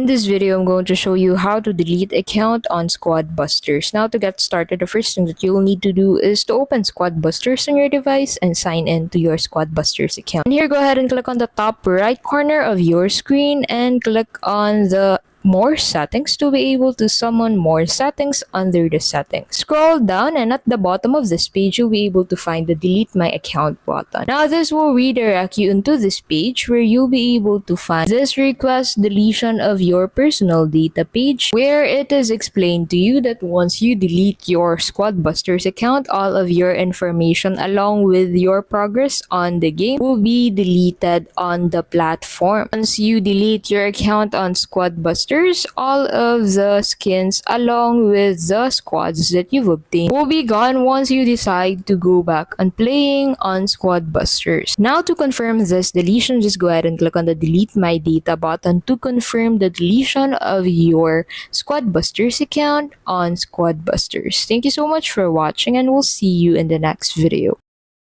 In this video, I'm going to show you how to delete account on Squad Busters. Now to get started, the first thing that you'll need to do is to open Squad Busters on your device and sign in to your Squad Busters account. And here, go ahead and click on the top right corner of your screen and click on the more settings to be able to summon more settings under the settings. Scroll down and at the bottom of this page you'll be able to find the delete my account button. Now this will redirect you into this page where you'll be able to find this request deletion of your personal data page, where it is explained to you that once you delete your Squad Busters account, all of your information along with your progress on the game will be deleted on the platform. Once you delete your account on Squad Busters, all of the skins along with the squads that you've obtained will be gone once you decide to go back on playing on Squad Busters. Now to confirm this deletion, just go ahead and click on the delete my data button to confirm the deletion of your Squad Busters account on Squad Busters. Thank you so much for watching and we'll see you in the next video.